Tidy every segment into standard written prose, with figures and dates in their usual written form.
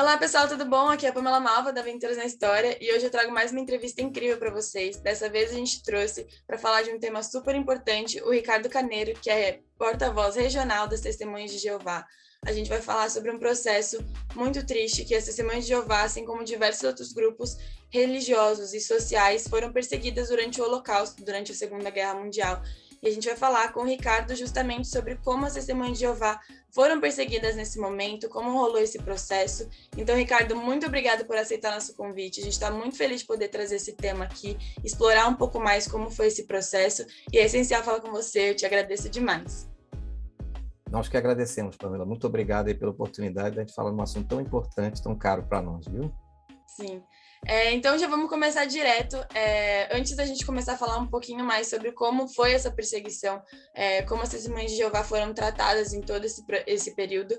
Olá, pessoal, tudo bom? Aqui é a Pamela Malva, da Aventuras na História, e hoje eu trago mais uma entrevista incrível para vocês. Dessa vez a gente trouxe para falar de um tema super importante o Ricardo Carneiro, que é porta-voz regional das Testemunhas de Jeová. A gente vai falar sobre um processo muito triste que as Testemunhas de Jeová, assim como diversos outros grupos religiosos e sociais, foram perseguidas durante o Holocausto, durante a Segunda Guerra Mundial. E a gente vai falar com o Ricardo justamente sobre como as Testemunhas de Jeová foram perseguidas nesse momento, como rolou esse processo. Então, Ricardo, muito obrigada por aceitar nosso convite. A gente está muito feliz de poder trazer esse tema aqui, explorar um pouco mais como foi esse processo. E é essencial falar com você, eu te agradeço demais. Nós que agradecemos, Pamela. Muito obrigado aí pela oportunidade de a gente falar de um assunto tão importante, tão caro para nós, viu? Sim. Então já vamos começar direto. Antes da gente começar a falar um pouquinho mais sobre como foi essa perseguição, como as Testemunhas de Jeová foram tratadas em todo esse período,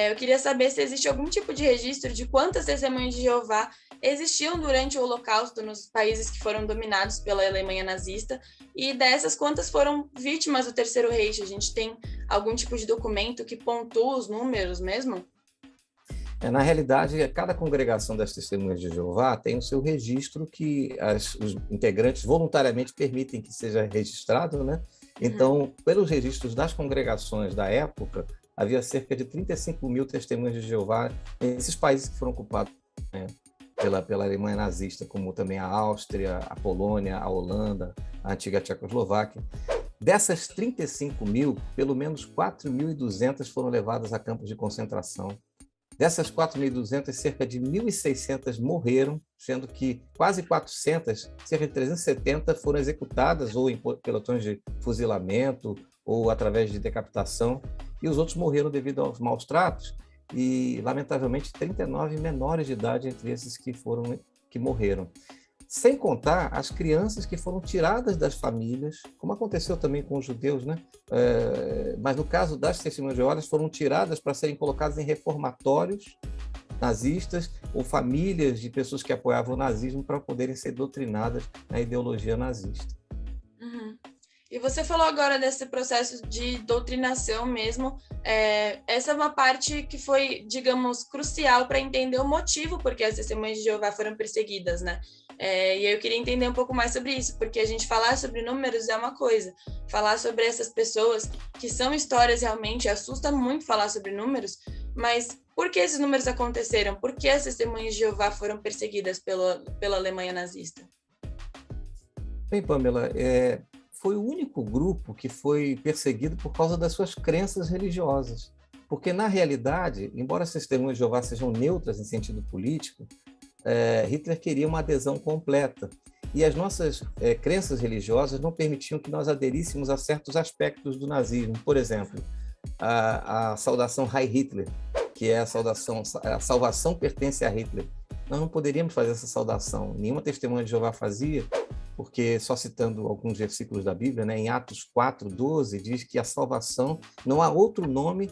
eu queria saber se existe algum tipo de registro de quantas Testemunhas de Jeová existiam durante o Holocausto nos países que foram dominados pela Alemanha nazista, e dessas, quantas foram vítimas do Terceiro Reich? A gente tem algum tipo de documento que pontua os números mesmo? Na realidade, cada congregação das Testemunhas de Jeová tem o seu registro que os integrantes voluntariamente permitem que seja registrado, né? Então, pelos registros das congregações da época, havia cerca de 35 mil Testemunhas de Jeová nesses países que foram ocupados, né, pela Alemanha nazista, como também a Áustria, a Polônia, a Holanda, a antiga Tchecoslováquia. Dessas 35 mil, pelo menos 4.200 foram levadas a campos de concentração. Dessas 4.200, cerca de 1.600 morreram, sendo que quase 400, cerca de 370, foram executadas ou em pelotões de fuzilamento ou através de decapitação, e os outros morreram devido aos maus tratos, e, lamentavelmente, 39 menores de idade entre esses que morreram. Sem contar as crianças que foram tiradas das famílias, como aconteceu também com os judeus, né? Mas no caso das Testemunhas de Jeová, elas foram tiradas para serem colocadas em reformatórios nazistas ou famílias de pessoas que apoiavam o nazismo para poderem ser doutrinadas na ideologia nazista. E você falou agora desse processo de doutrinação mesmo. Essa é uma parte que foi, digamos, crucial para entender o motivo por que as Testemunhas de Jeová foram perseguidas, né? E eu queria entender um pouco mais sobre isso, porque a gente falar sobre números é uma coisa, falar sobre essas pessoas que são histórias realmente, assusta muito falar sobre números, mas por que esses números aconteceram? Por que as Testemunhas de Jeová foram perseguidas pela Alemanha nazista? Bem, Pamela, foi o único grupo que foi perseguido por causa das suas crenças religiosas. Porque, na realidade, embora as Testemunhas de Jeová sejam neutras em sentido político, Hitler queria uma adesão completa. E as nossas crenças religiosas não permitiam que nós aderíssemos a certos aspectos do nazismo. Por exemplo, a saudação Heil Hitler, que é a salvação pertence a Hitler. Nós não poderíamos fazer essa saudação. Nenhuma Testemunha de Jeová fazia, porque, só citando alguns versículos da Bíblia, né, em Atos 4:12, diz que a salvação, não há outro nome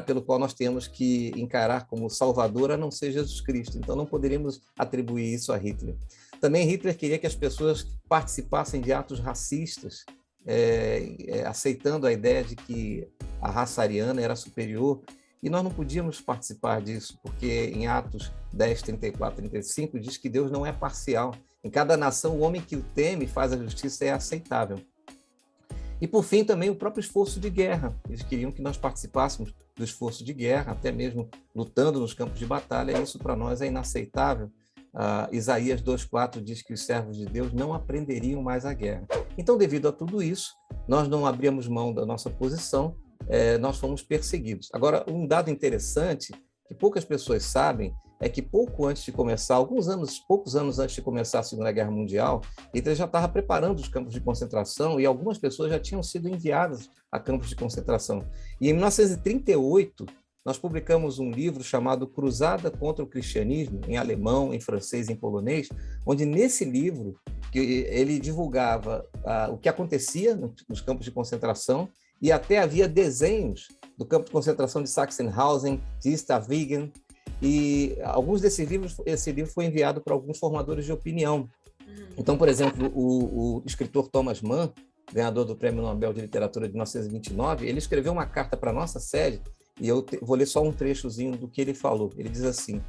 pelo qual nós temos que encarar como Salvador a não ser Jesus Cristo. Então, não poderíamos atribuir isso a Hitler. Também Hitler queria que as pessoas participassem de atos racistas, aceitando a ideia de que a raça ariana era superior, e nós não podíamos participar disso, porque em Atos 10, 34, 35, diz que Deus não é parcial. Em cada nação, o homem que o teme e faz a justiça é aceitável. E, por fim, também o próprio esforço de guerra. Eles queriam que nós participássemos do esforço de guerra, até mesmo lutando nos campos de batalha, e isso para nós é inaceitável. Isaías 2:4 diz que os servos de Deus não aprenderiam mais a guerra. Então, devido a tudo isso, nós não abríamos mão da nossa posição, nós fomos perseguidos. Agora, um dado interessante, que poucas pessoas sabem, é que poucos anos antes de começar a Segunda Guerra Mundial, Hitler já estava preparando os campos de concentração e algumas pessoas já tinham sido enviadas a campos de concentração. E em 1938, nós publicamos um livro chamado Cruzada contra o Cristianismo, em alemão, em francês e em polonês, onde nesse livro ele divulgava o que acontecia nos campos de concentração, e até havia desenhos do campo de concentração de Sachsenhausen, de Stavingen, e alguns desses livros, esse livro foi enviado para alguns formadores de opinião. Então, por exemplo, o escritor Thomas Mann, ganhador do Prêmio Nobel de Literatura de 1929, ele escreveu uma carta para a nossa sede E eu vou ler só um trechozinho do que ele falou. Ele diz assim: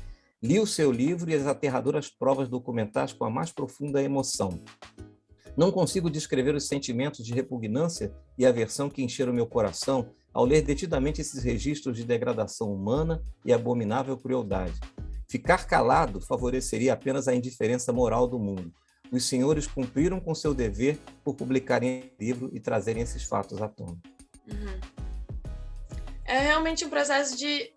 li o seu livro e as aterradoras provas documentais com a mais profunda emoção. Não consigo descrever os sentimentos de repugnância e aversão que encheram meu coração ao ler detidamente esses registros de degradação humana e abominável crueldade. Ficar calado favoreceria apenas a indiferença moral do mundo. Os senhores cumpriram com seu dever por publicarem o livro e trazerem esses fatos à tona. Uhum. É realmente um processo de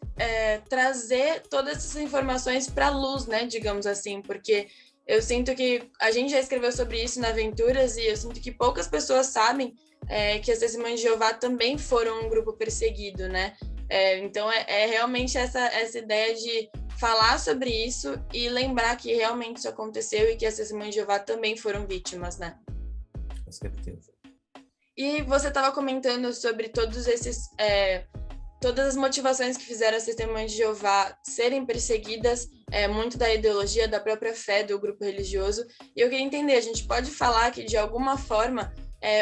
trazer todas essas informações para a luz, né, digamos assim, porque eu sinto que a gente já escreveu sobre isso na Aventuras e eu sinto que poucas pessoas sabem que as Testemunhas de Jeová também foram um grupo perseguido, né? Então realmente essa ideia de falar sobre isso e lembrar que realmente isso aconteceu e que as Testemunhas de Jeová também foram vítimas, né? Com certeza. E você estava comentando sobre todos esses... todas as motivações que fizeram as Testemunhas de Jeová serem perseguidas, muito da ideologia, da própria fé do grupo religioso. E eu queria entender, a gente pode falar que, de alguma forma,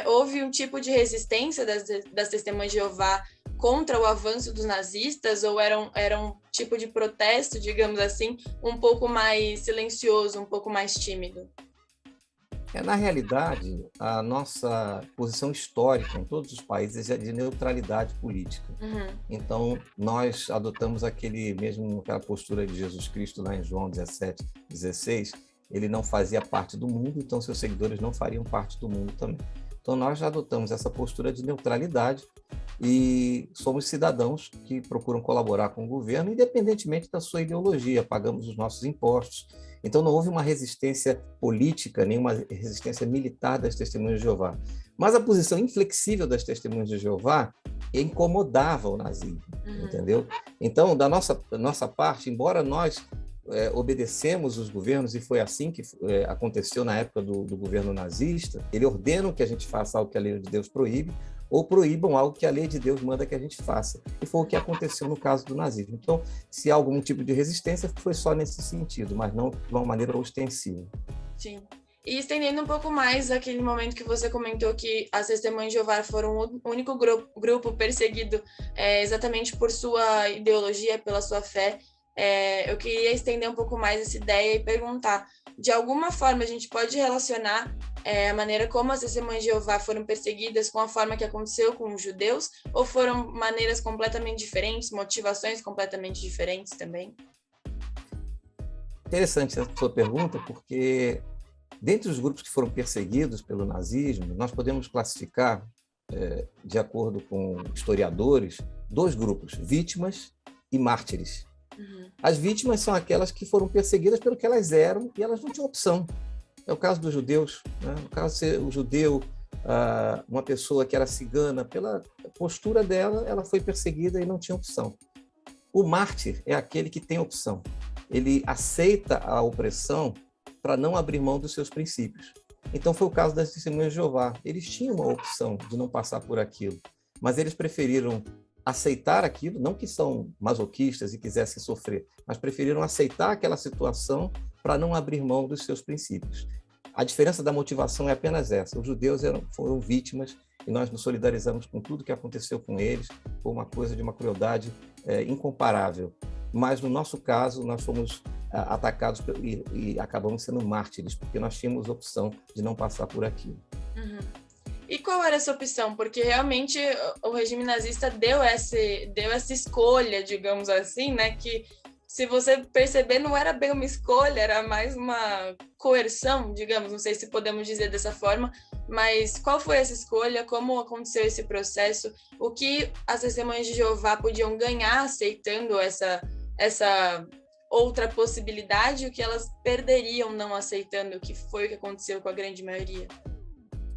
houve um tipo de resistência das Testemunhas de Jeová contra o avanço dos nazistas, ou era um tipo de protesto, digamos assim, um pouco mais silencioso, um pouco mais tímido? Na realidade, a nossa posição histórica em todos os países é de neutralidade política. Uhum. Então, nós adotamos aquela postura de Jesus Cristo lá em João 17:16. Ele não fazia parte do mundo, então seus seguidores não fariam parte do mundo também. Então, nós já adotamos essa postura de neutralidade e somos cidadãos que procuram colaborar com o governo, independentemente da sua ideologia, pagamos os nossos impostos. Então, não houve uma resistência política, nem uma resistência militar das Testemunhas de Jeová. Mas a posição inflexível das Testemunhas de Jeová incomodava o nazismo, entendeu? Então, da nossa parte, embora nós obedecemos os governos, e foi assim que aconteceu na época do governo nazista, ele ordena que a gente faça algo que a lei de Deus proíbe, ou proíbam algo que a lei de Deus manda que a gente faça. E foi o que aconteceu no caso do nazismo. Então, se há algum tipo de resistência, foi só nesse sentido, mas não de uma maneira ostensiva. Sim. E estendendo um pouco mais aquele momento que você comentou que as Testemunhas de Jeová foram o único grupo perseguido exatamente por sua ideologia, pela sua fé, eu queria estender um pouco mais essa ideia e perguntar, de alguma forma a gente pode relacionar a maneira como as Testemunhas de Jeová foram perseguidas com a forma que aconteceu com os judeus, ou foram maneiras completamente diferentes, motivações completamente diferentes também? Interessante essa sua pergunta, porque dentre os grupos que foram perseguidos pelo nazismo, nós podemos classificar, de acordo com historiadores, dois grupos, vítimas e mártires. Uhum. As vítimas são aquelas que foram perseguidas pelo que elas eram e elas não tinham opção. É o caso dos judeus, né? No caso de ser o judeu, uma pessoa que era cigana, pela postura dela, ela foi perseguida e não tinha opção. O mártir é aquele que tem opção. Ele aceita a opressão para não abrir mão dos seus princípios. Então foi o caso das Testemunhas de Jeová. Eles tinham uma opção de não passar por aquilo, mas eles preferiram aceitar aquilo, não que são masoquistas e quisessem sofrer, mas preferiram aceitar aquela situação para não abrir mão dos seus princípios. A diferença da motivação é apenas essa. Os judeus foram vítimas e nós nos solidarizamos com tudo que aconteceu com eles. Foi uma coisa de uma crueldade incomparável. Mas, no nosso caso, nós fomos atacados e acabamos sendo mártires, porque nós tínhamos opção de não passar por aquilo. Uhum. E qual era essa opção? Porque realmente o regime nazista deu essa escolha, digamos assim, né? Que, se você perceber, não era bem uma escolha, era mais uma coerção, digamos, não sei se podemos dizer dessa forma, mas qual foi essa escolha, como aconteceu esse processo, o que as Testemunhas de Jeová podiam ganhar aceitando essa outra possibilidade, o que elas perderiam não aceitando, que foi o que aconteceu com a grande maioria?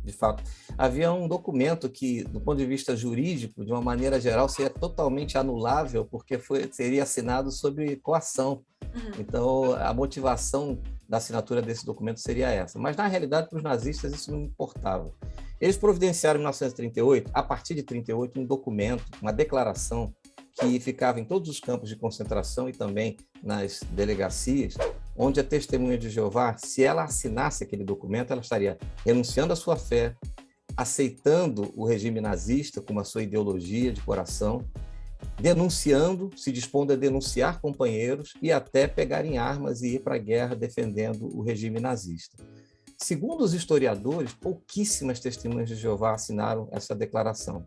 De fato, havia um documento que, do ponto de vista jurídico, de uma maneira geral, seria totalmente anulável, porque seria assinado sob coação. Uhum. Então, a motivação da assinatura desse documento seria essa. Mas, na realidade, para os nazistas, isso não importava. Eles providenciaram, em 1938, a partir de 1938, um documento, uma declaração, que ficava em todos os campos de concentração e também nas delegacias, onde a Testemunha de Jeová, se ela assinasse aquele documento, ela estaria renunciando à sua fé, aceitando o regime nazista como a sua ideologia de coração denunciando, se dispondo a denunciar companheiros e até pegarem armas e ir para a guerra defendendo o regime nazista. Segundo os historiadores, pouquíssimas testemunhas de Jeová assinaram essa declaração.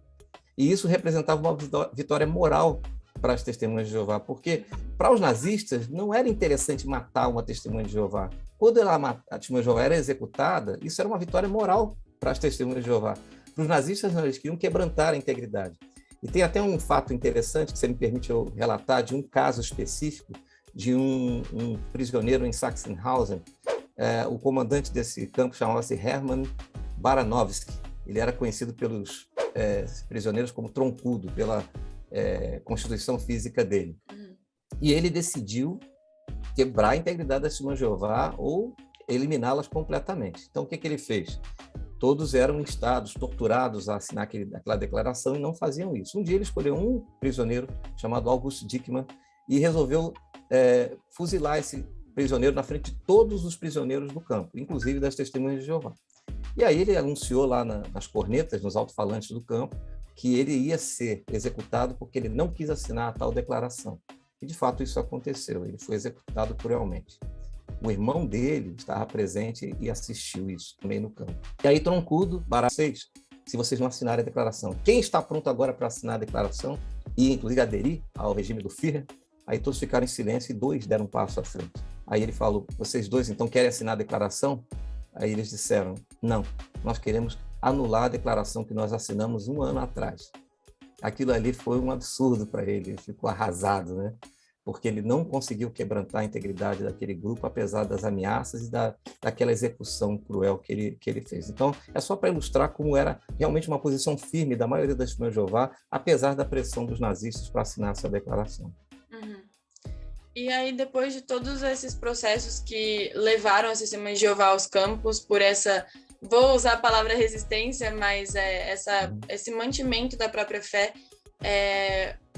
E isso representava uma vitória moral para as testemunhas de Jeová, porque para os nazistas não era interessante matar uma testemunha de Jeová. Quando a testemunha de Jeová era executada, isso era uma vitória moral para as testemunhas de Jeová. Para os nazistas, eles queriam quebrantar a integridade. E tem até um fato interessante, que você me permite eu relatar, de um caso específico, de um prisioneiro em Sachsenhausen. O comandante desse campo chamava-se Hermann Baranovski. Ele era conhecido pelos prisioneiros como troncudo, pela constituição física dele. E ele decidiu quebrar a integridade das testemunhas de Jeová ou eliminá-las completamente. Então, o que ele fez? Todos eram instados, torturados a assinar aquela declaração e não faziam isso. Um dia ele escolheu um prisioneiro chamado August Dickmann e resolveu fuzilar esse prisioneiro na frente de todos os prisioneiros do campo, inclusive das testemunhas de Jeová. E aí ele anunciou lá nas cornetas, nos alto-falantes do campo, que ele ia ser executado porque ele não quis assinar a tal declaração. E, de fato, isso aconteceu. Ele foi executado cruelmente. O irmão dele estava presente e assistiu isso também no campo. E aí, troncudo, vocês, se vocês não assinarem a declaração. Quem está pronto agora para assinar a declaração e, inclusive, aderir ao regime do Führer? Aí todos ficaram em silêncio e 2 deram um passo à frente. Aí ele falou, vocês 2, então, querem assinar a declaração? Aí eles disseram, não, nós queremos anular a declaração que nós assinamos 1 ano atrás. Aquilo ali foi um absurdo para ele, ele ficou arrasado, né? Porque ele não conseguiu quebrantar a integridade daquele grupo, apesar das ameaças e daquela execução cruel que ele fez. Então, é só para ilustrar como era realmente uma posição firme da maioria das testemunhas de Jeová, apesar da pressão dos nazistas para assinar essa declaração. E aí, depois de todos esses processos que levaram as testemunhas de Jeová aos campos, por essa, vou usar a palavra resistência, mas esse mantimento da própria fé,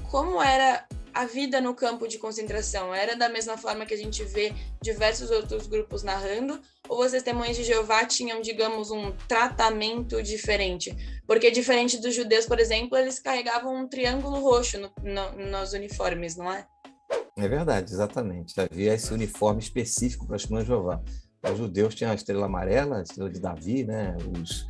como era a vida no campo de concentração? Era da mesma forma que a gente vê diversos outros grupos narrando? Ou as testemunhas de Jeová tinham, digamos, um tratamento diferente? Porque diferente dos judeus, por exemplo, eles carregavam um triângulo roxo nos uniformes, não é? É verdade, exatamente. Havia esse uniforme específico para as testemunhas de Jeová. Os judeus tinham a estrela amarela, a estrela de Davi, né? Os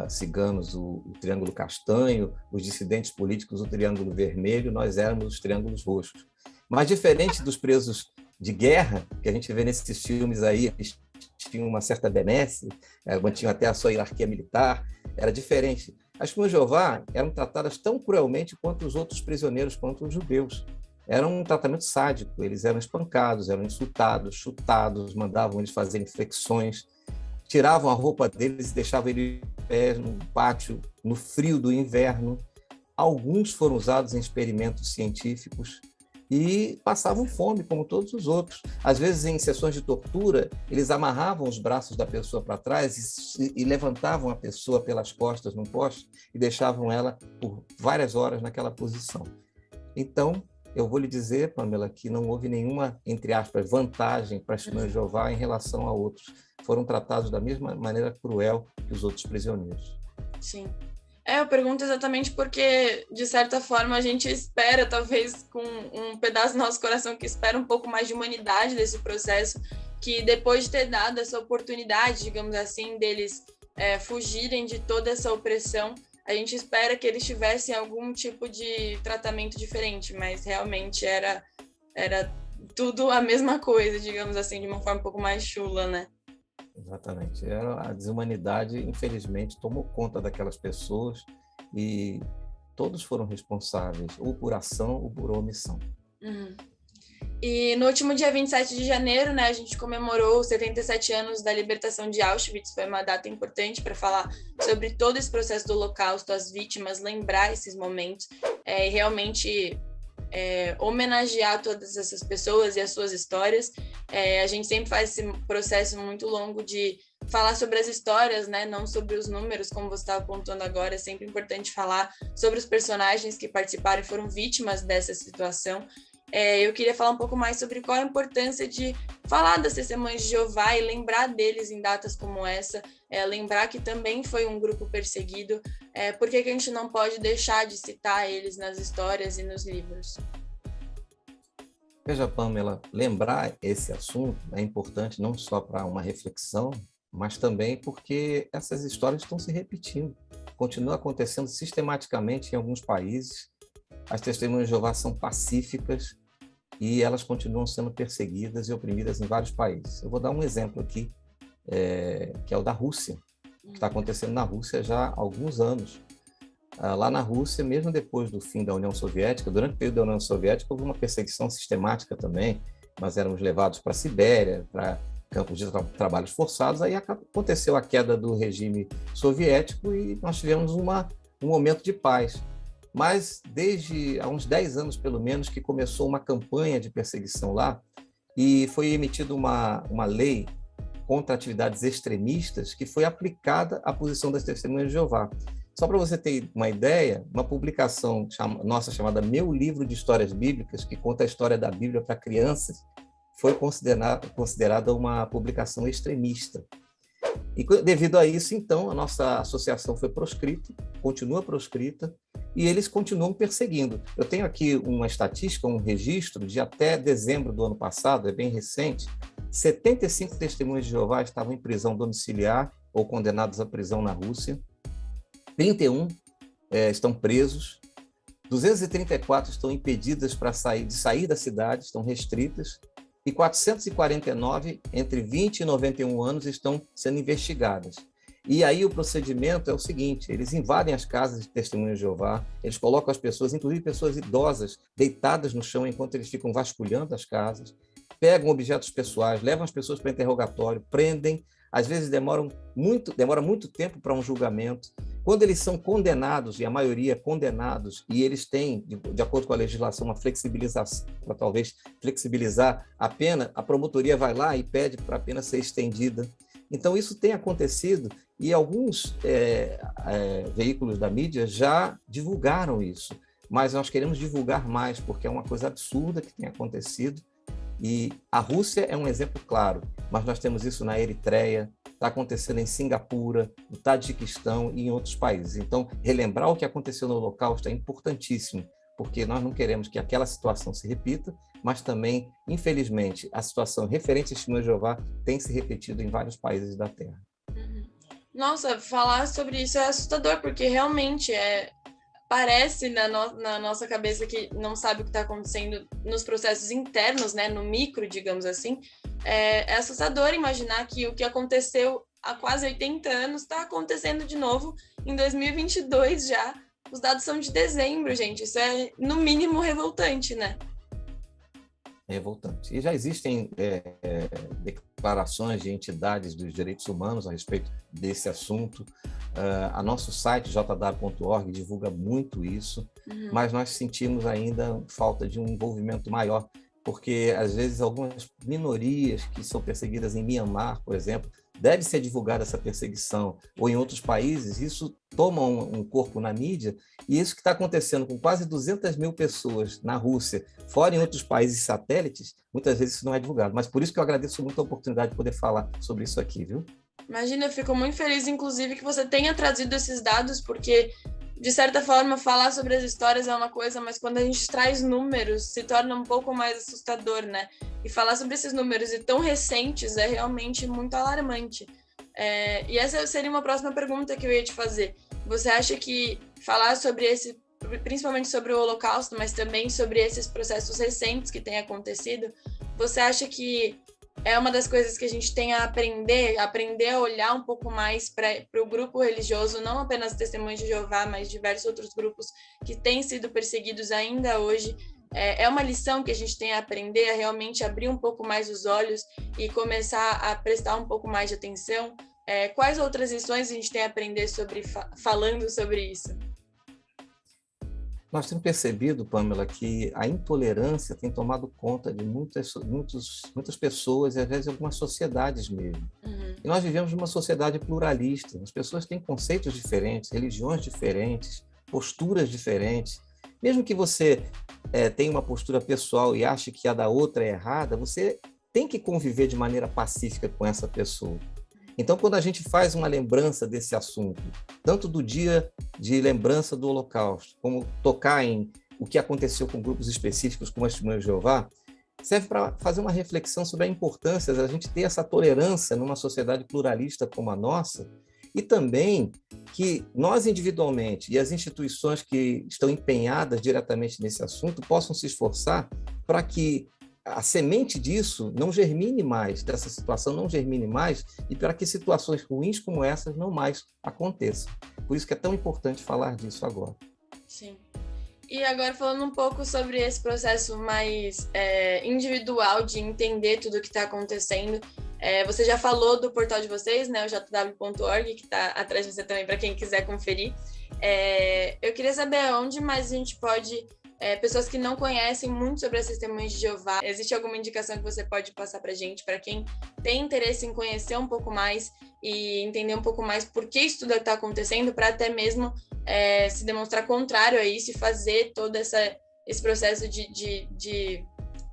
ciganos, o triângulo castanho, os dissidentes políticos, o triângulo vermelho, nós éramos os triângulos roxos. Mas diferente dos presos de guerra, que a gente vê nesses filmes aí, eles tinham uma certa benesse, mantinham até a sua hierarquia militar, era diferente. As testemunhas de Jeová eram tratadas tão cruelmente quanto os outros prisioneiros, quanto os judeus. Era um tratamento sádico, eles eram espancados, eram insultados, chutados, mandavam eles fazerem flexões, tiravam a roupa deles e deixavam eles em pé no pátio, no frio do inverno. Alguns foram usados em experimentos científicos e passavam fome, como todos os outros. Às vezes, em sessões de tortura, eles amarravam os braços da pessoa para trás e levantavam a pessoa pelas costas num poste e deixavam ela por várias horas naquela posição. Então, eu vou lhe dizer, Pamela, que não houve nenhuma, entre aspas, vantagem para as testemunhas de Jeová em relação a outros. Foram tratados da mesma maneira cruel que os outros prisioneiros. Sim. Eu pergunto exatamente porque, de certa forma, a gente espera, talvez com um pedaço do nosso coração que espera um pouco mais de humanidade desse processo, que depois de ter dado essa oportunidade, digamos assim, deles fugirem de toda essa opressão, a gente espera que eles tivessem algum tipo de tratamento diferente, mas realmente era tudo a mesma coisa, digamos assim, de uma forma um pouco mais chula, né? Exatamente. A desumanidade, infelizmente, tomou conta daquelas pessoas e todos foram responsáveis, ou por ação ou por omissão. E no último dia 27 de janeiro, né, a gente comemorou os 77 anos da libertação de Auschwitz. Foi uma data importante para falar sobre todo esse processo do Holocausto, as vítimas, lembrar esses momentos e realmente homenagear todas essas pessoas e as suas histórias. A gente sempre faz esse processo muito longo de falar sobre as histórias, né, não sobre os números, como você estava apontando agora. É sempre importante falar sobre os personagens que participaram e foram vítimas dessa situação. eu queria falar um pouco mais sobre qual a importância de falar das Testemunhas de Jeová e lembrar deles em datas como essa, lembrar que também foi um grupo perseguido. Por que a gente não pode deixar de citar eles nas histórias e nos livros? Veja, Pamela, lembrar esse assunto é importante não só para uma reflexão, mas também porque essas histórias estão se repetindo. Continua acontecendo sistematicamente em alguns países. As Testemunhas de Jeová são pacíficas e elas continuam sendo perseguidas e oprimidas em vários países. Eu vou dar um exemplo aqui, que é o da Rússia, que está acontecendo na Rússia já há alguns anos. Lá na Rússia, mesmo depois do fim da União Soviética, durante o período da União Soviética, houve uma perseguição sistemática também. Nós éramos levados para a Sibéria, para campos de trabalhos forçados. Aí aconteceu a queda do regime soviético e nós tivemos um momento de paz. Mas desde há uns 10 anos, pelo menos, que começou uma campanha de perseguição lá e foi emitida uma lei contra atividades extremistas que foi aplicada à posição das Testemunhas de Jeová. Só para você ter uma ideia, uma publicação nossa chamada Meu Livro de Histórias Bíblicas, que conta a história da Bíblia para crianças, foi considerada uma publicação extremista. E devido a isso, então, a nossa associação foi proscrita, continua proscrita, e eles continuam perseguindo. Eu tenho aqui uma estatística, um registro de até dezembro do ano passado, é bem recente, 75 testemunhas de Jeová estavam em prisão domiciliar ou condenados à prisão na Rússia, 31 estão presos, 234 estão impedidas de sair da cidade, estão restritas, e 449, entre 20 e 91 anos, estão sendo investigadas. E aí o procedimento é o seguinte: eles invadem as casas de Testemunhas de Jeová, eles colocam as pessoas, inclusive pessoas idosas, deitadas no chão enquanto eles ficam vasculhando as casas, pegam objetos pessoais, levam as pessoas para interrogatório, prendem, às vezes demora muito tempo para um julgamento. Quando eles são condenados, e a maioria condenados, e eles têm, de acordo com a legislação, uma flexibilização, para talvez flexibilizar a pena, a promotoria vai lá e pede para a pena ser estendida. Então, isso tem acontecido e alguns veículos da mídia já divulgaram isso, mas nós queremos divulgar mais, porque é uma coisa absurda que tem acontecido. E a Rússia é um exemplo claro, mas nós temos isso na Eritreia, está acontecendo em Singapura, no Tadiquistão e em outros países. Então, relembrar o que aconteceu no Holocausto é importantíssimo, porque nós não queremos que aquela situação se repita, mas também, infelizmente, a situação referente a Testemunhas de Jeová tem se repetido em vários países da Terra. Nossa, falar sobre isso é assustador, porque realmente parece na nossa cabeça que não sabe o que está acontecendo nos processos internos, né, no micro, digamos assim. É assustador imaginar que o que aconteceu há quase 80 anos está acontecendo de novo em 2022 já. Os dados são de dezembro, gente. Isso é, no mínimo, revoltante, né? Revoltante. E já existem declarações de entidades dos direitos humanos a respeito desse assunto. A nosso site, jw.org, divulga muito isso, mas nós sentimos ainda falta de um envolvimento maior, porque, às vezes, algumas minorias que são perseguidas em Mianmar, por exemplo, deve ser divulgada essa perseguição, ou em outros países, isso toma um corpo na mídia, e isso que está acontecendo com quase 200 mil pessoas na Rússia, fora em outros países satélites, muitas vezes isso não é divulgado. Mas por isso que eu agradeço muito a oportunidade de poder falar sobre isso aqui, viu? Imagina, eu fico muito feliz, inclusive, que você tenha trazido esses dados, porque, de certa forma, falar sobre as histórias é uma coisa, mas quando a gente traz números, se torna um pouco mais assustador, né? E falar sobre esses números e tão recentes é realmente muito alarmante. E essa seria uma próxima pergunta que eu ia te fazer. Você acha que falar sobre principalmente sobre o Holocausto, mas também sobre esses processos recentes que têm acontecido, você acha que é uma das coisas que a gente tem a aprender a olhar um pouco mais para o grupo religioso, não apenas Testemunhas de Jeová, mas diversos outros grupos que têm sido perseguidos ainda hoje? É uma lição que a gente tem a aprender a realmente abrir um pouco mais os olhos e começar a prestar um pouco mais de atenção? Quais outras lições a gente tem a aprender falando sobre isso? Nós temos percebido, Pamela, que a intolerância tem tomado conta de muitas pessoas e, às vezes, algumas sociedades mesmo. E nós vivemos numa sociedade pluralista. As pessoas têm conceitos diferentes, religiões diferentes, posturas diferentes. Mesmo que você tenha uma postura pessoal e ache que a da outra é errada, você tem que conviver de maneira pacífica com essa pessoa. Então, quando a gente faz uma lembrança desse assunto, tanto do dia de lembrança do Holocausto, como tocar em o que aconteceu com grupos específicos, como as Testemunhas de Jeová, serve para fazer uma reflexão sobre a importância da gente ter essa tolerância numa sociedade pluralista como a nossa, e também que nós individualmente e as instituições que estão empenhadas diretamente nesse assunto possam se esforçar para que a semente disso não germine mais, dessa situação não germine mais, e para que situações ruins como essas não mais aconteçam. Por isso que é tão importante falar disso agora. Sim. E agora falando um pouco sobre esse processo mais individual de entender tudo o que está acontecendo, você já falou do portal de vocês, né, o jw.org, que está atrás de você também, para quem quiser conferir. Eu queria saber onde mais a gente pode... pessoas que não conhecem muito sobre as Testemunhas de Jeová, existe alguma indicação que você pode passar para a gente, para quem tem interesse em conhecer um pouco mais e entender um pouco mais por que isso tudo está acontecendo, para até mesmo se demonstrar contrário a isso e fazer todo esse processo de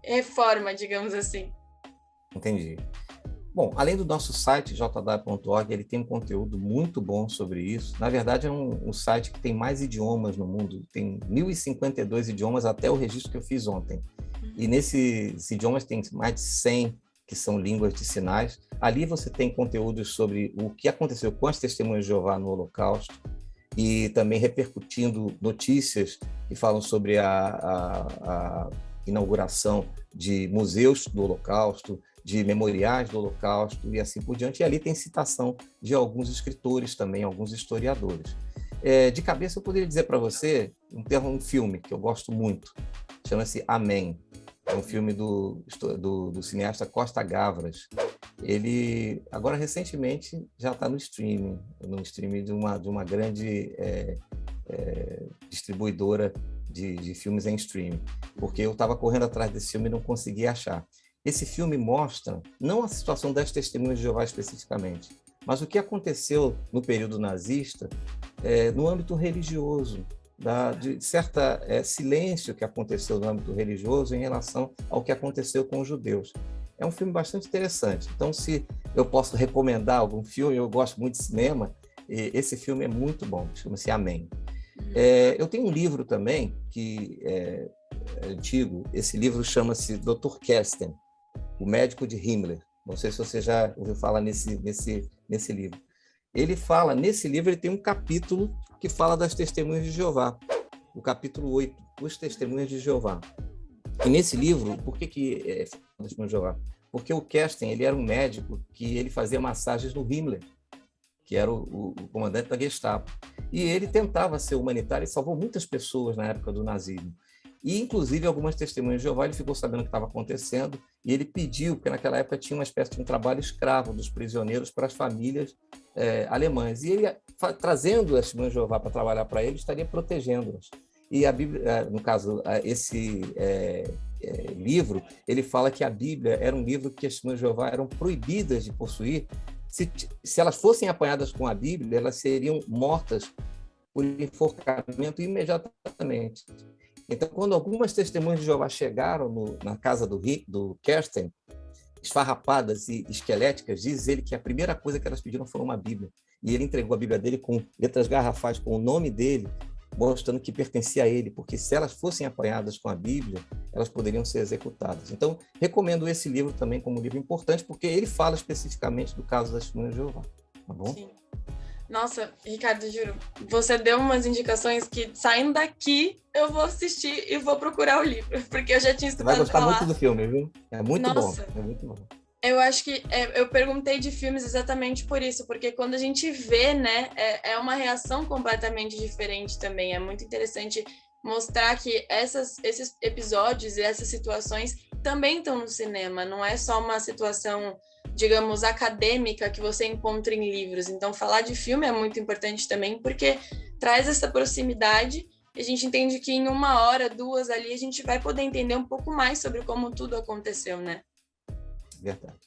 reforma, digamos assim? Entendi. Bom, além do nosso site, jw.org, ele tem um conteúdo muito bom sobre isso. Na verdade, é um site que tem mais idiomas no mundo. Tem 1.052 idiomas até o registro que eu fiz ontem. E nesses idiomas tem mais de 100 que são línguas de sinais. Ali você tem conteúdos sobre o que aconteceu com as Testemunhas de Jeová no Holocausto e também repercutindo notícias que falam sobre a inauguração de museus do Holocausto, de memoriais do Holocausto e assim por diante. E ali tem citação de alguns escritores também, alguns historiadores. De cabeça, eu poderia dizer para você um filme que eu gosto muito, chama-se Amém. É um filme do cineasta Costa Gavras. Ele, agora, recentemente, já está no streaming de uma grande distribuidora de filmes em streaming, porque eu estava correndo atrás desse filme e não conseguia achar. Esse filme mostra, não a situação das Testemunhas de Jeová especificamente, mas o que aconteceu no período nazista no âmbito religioso, de certa silêncio que aconteceu no âmbito religioso em relação ao que aconteceu com os judeus. É um filme bastante interessante. Então, se eu posso recomendar algum filme, eu gosto muito de cinema, esse filme é muito bom, chama-se Amém. Eu tenho um livro também, que é antigo, esse livro chama-se Dr. Kersten, o médico de Himmler. Não sei se você já ouviu falar nesse livro. Nesse livro, ele tem um capítulo que fala das Testemunhas de Jeová, o capítulo 8, Os Testemunhas de Jeová. E nesse livro, por que é das Testemunhas de Jeová? Porque o Kersten, ele era um médico que ele fazia massagens no Himmler, que era o comandante da Gestapo. E ele tentava ser humanitário e salvou muitas pessoas na época do nazismo. E, inclusive, algumas Testemunhas de Jeová, ele ficou sabendo o que estava acontecendo e ele pediu, porque naquela época tinha uma espécie de um trabalho escravo dos prisioneiros para as famílias alemãs. E ele, trazendo as Testemunhas de Jeová para trabalhar para ele, estaria protegendo-as. E a Bíblia, no caso, esse livro, ele fala que a Bíblia era um livro que as Testemunhas de Jeová eram proibidas de possuir. Se elas fossem apanhadas com a Bíblia, elas seriam mortas por enforcamento imediatamente. Então, quando algumas Testemunhas de Jeová chegaram na casa do Kersten, esfarrapadas e esqueléticas, diz ele que a primeira coisa que elas pediram foi uma Bíblia. E ele entregou a Bíblia dele com letras garrafais, com o nome dele, mostrando que pertencia a ele, porque se elas fossem apanhadas com a Bíblia, elas poderiam ser executadas. Então, recomendo esse livro também como um livro importante, porque ele fala especificamente do caso das Testemunhas de Jeová. Tá bom? Sim. Nossa, Ricardo, juro, você deu umas indicações que, saindo daqui, eu vou assistir e vou procurar o livro, porque eu já tinha estudado falar. Você vai gostar muito do filme, viu? É muito bom. É muito bom. Eu acho que eu perguntei de filmes exatamente por isso, porque quando a gente vê, né, é uma reação completamente diferente também. É muito interessante mostrar que esses episódios e essas situações também estão no cinema, não é só uma situação, digamos, acadêmica que você encontra em livros. Então, falar de filme é muito importante também, porque traz essa proximidade e a gente entende que em 1 hora, 2 ali, a gente vai poder entender um pouco mais sobre como tudo aconteceu, né? Verdade.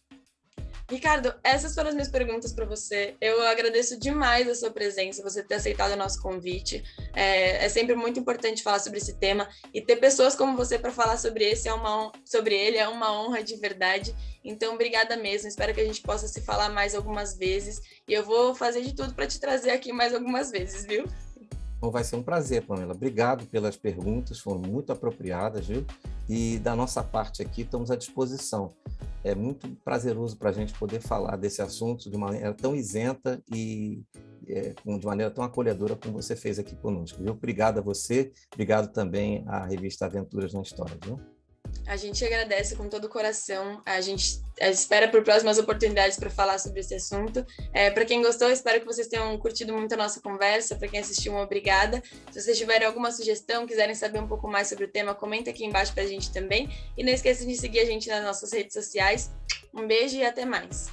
Ricardo, essas foram as minhas perguntas para você. Eu agradeço demais a sua presença, você ter aceitado o nosso convite. É sempre muito importante falar sobre esse tema e ter pessoas como você para falar sobre ele é uma honra de verdade. Então, obrigada mesmo. Espero que a gente possa se falar mais algumas vezes e eu vou fazer de tudo para te trazer aqui mais algumas vezes, viu? Bom, vai ser um prazer, Pamela. Obrigado pelas perguntas, foram muito apropriadas, viu? E da nossa parte aqui, estamos à disposição. É muito prazeroso para a gente poder falar desse assunto de uma maneira tão isenta e de maneira tão acolhedora como você fez aqui conosco, viu? Obrigado a você, obrigado também à revista Aventuras na História, viu? A gente agradece com todo o coração. A gente espera por próximas oportunidades para falar sobre esse assunto. Para quem gostou, espero que vocês tenham curtido muito a nossa conversa. Para quem assistiu, obrigada. Se vocês tiverem alguma sugestão, quiserem saber um pouco mais sobre o tema, comenta aqui embaixo para a gente também. E não esqueçam de seguir a gente nas nossas redes sociais. Um beijo e até mais.